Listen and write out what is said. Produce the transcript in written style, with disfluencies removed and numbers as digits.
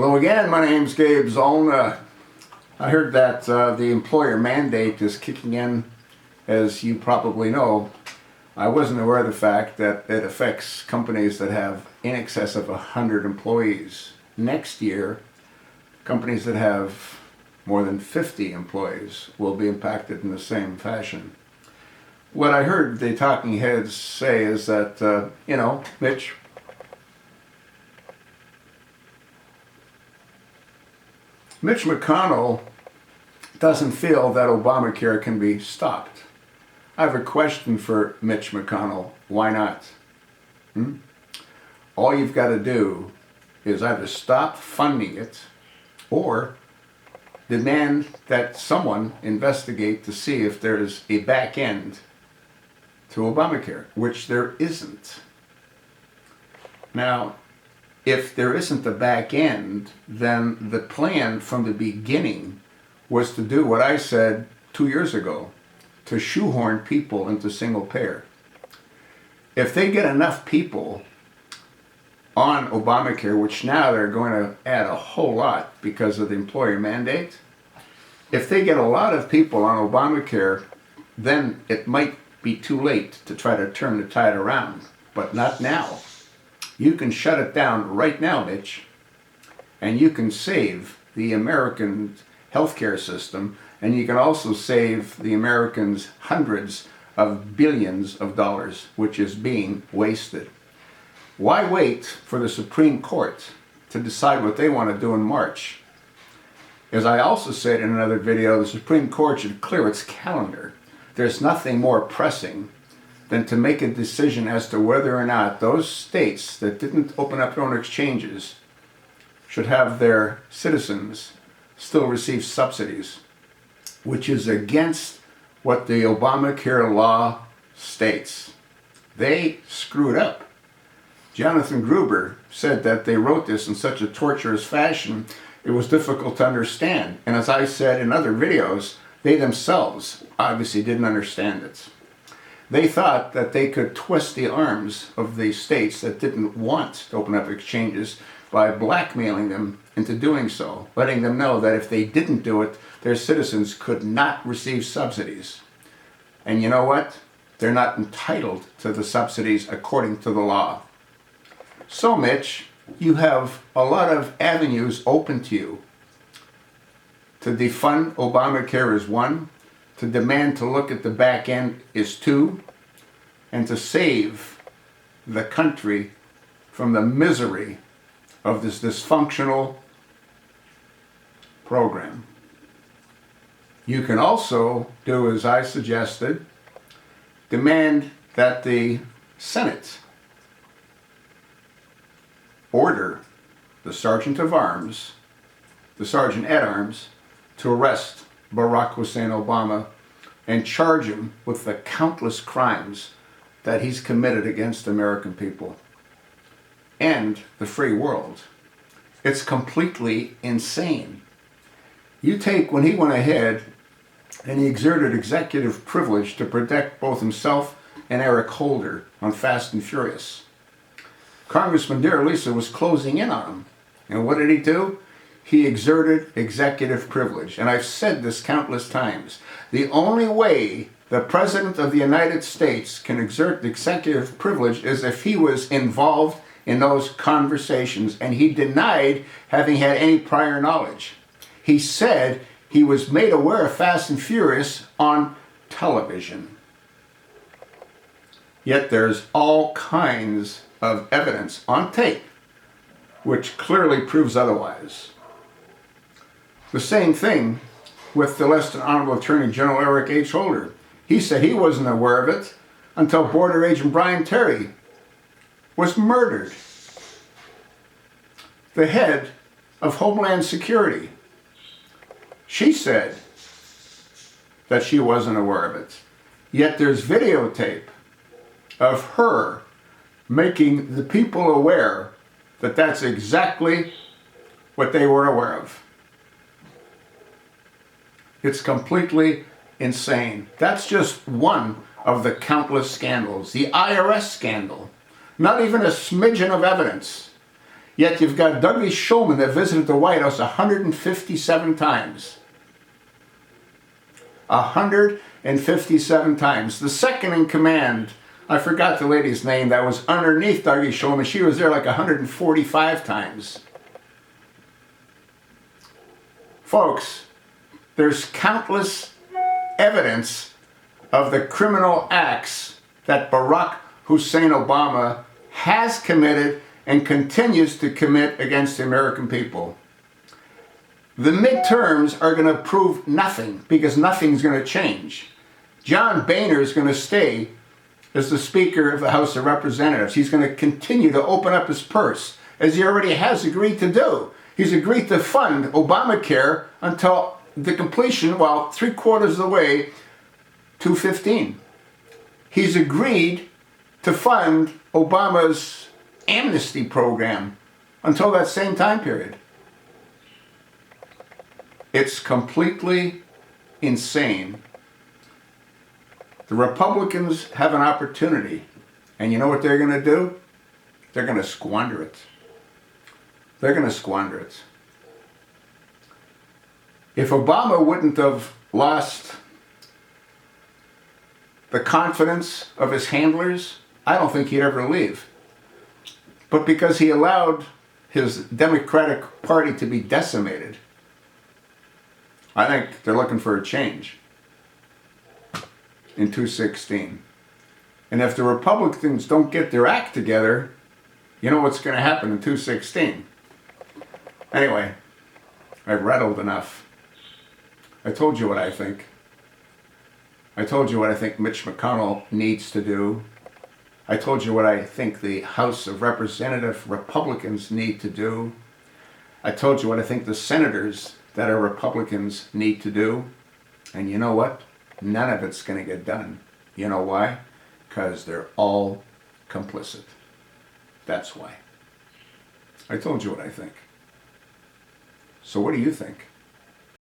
Hello again, my name's Gabe Zollner. I heard that the employer mandate is kicking in, as you probably know. I wasn't aware of the fact that it affects companies that have in excess of 100 employees. Next year, companies that have more than 50 employees will be impacted in the same fashion. What I heard the talking heads say is that, Mitch McConnell doesn't feel that Obamacare can be stopped. I have a question for Mitch McConnell. Why not? All you've got to do is either stop funding it or demand that someone investigate to see if there's a back end to Obamacare, which there isn't. Now, if there isn't a back end, then the plan from the beginning was to do what I said 2 years ago, to shoehorn people into single payer. If they get enough people on Obamacare, which now they're going to add a whole lot because of the employer mandate, if they get a lot of people on Obamacare, then it might be too late to try to turn the tide around, but not now. You can shut it down right now, Mitch, and you can save the American healthcare system, and you can also save the Americans hundreds of billions of dollars, which is being wasted. Why wait for the Supreme Court to decide what they want to do in March? As I also said in another video, the Supreme Court should clear its calendar. There's nothing more pressing than to make a decision as to whether or not those states that didn't open up their own exchanges should have their citizens still receive subsidies, which is against what the Obamacare law states. They screwed up. Jonathan Gruber said that they wrote this in such a torturous fashion it was difficult to understand. And as I said in other videos, they themselves obviously didn't understand it. They thought that they could twist the arms of the states that didn't want to open up exchanges by blackmailing them into doing so, letting them know that if they didn't do it, their citizens could not receive subsidies. And you know what? They're not entitled to the subsidies according to the law. So, Mitch, you have a lot of avenues open to you. To defund Obamacare is one, to demand to look at the back end is two, and to save the country from the misery of this dysfunctional program. You can also do as I suggested, demand that the Senate order the Sergeant at Arms to arrest Barack Hussein Obama and charge him with the countless crimes that he's committed against American people and the free world. It's completely insane. You take when he went ahead and he exerted executive privilege to protect both himself and Eric Holder on Fast and Furious. Congressman Dear Lisa was closing in on him. And what did he do? He exerted executive privilege. And I've said this countless times. The only way the President of the United States can exert executive privilege is if he was involved in those conversations, and he denied having had any prior knowledge. He said he was made aware of Fast and Furious on television. Yet there's all kinds of evidence on tape which clearly proves otherwise. The same thing with the less than honorable Attorney General Eric H. Holder. He said he wasn't aware of it until Border Agent Brian Terry was murdered. The head of Homeland Security, she said that she wasn't aware of it. Yet there's videotape of her making the people aware that that's exactly what they were aware of. It's completely insane. That's just one of the countless scandals. The IRS scandal, not even a smidgen of evidence. Yet you've got Douglas Shulman that visited the White House 157 times. 157 times. The second in command, I forgot the lady's name, that was underneath Douglas Shulman. She was there like 145 times. Folks, there's countless evidence of the criminal acts that Barack Hussein Obama has committed and continues to commit against the American people. The midterms are going to prove nothing because nothing's going to change. John Boehner is going to stay as the Speaker of the House of Representatives. He's going to continue to open up his purse, as he already has agreed to do. He's agreed to fund Obamacare until the completion, well, 3/4 of the way to 15. He's agreed to fund Obama's amnesty program until that same time period. It's completely insane. The Republicans have an opportunity, and you know what they're going to do? They're going to squander it. They're going to squander it. If Obama wouldn't have lost the confidence of his handlers, I don't think he'd ever leave. But because he allowed his Democratic Party to be decimated, I think they're looking for a change in 2016. And if the Republicans don't get their act together, you know what's going to happen in 2016. Anyway, I've rattled enough. I told you what I think. I told you what I think Mitch McConnell needs to do. I told you what I think the House of Representatives Republicans need to do. I told you what I think the senators that are Republicans need to do. And you know what? None of it's going to get done. You know why? Because they're all complicit. That's why. I told you what I think. So what do you think?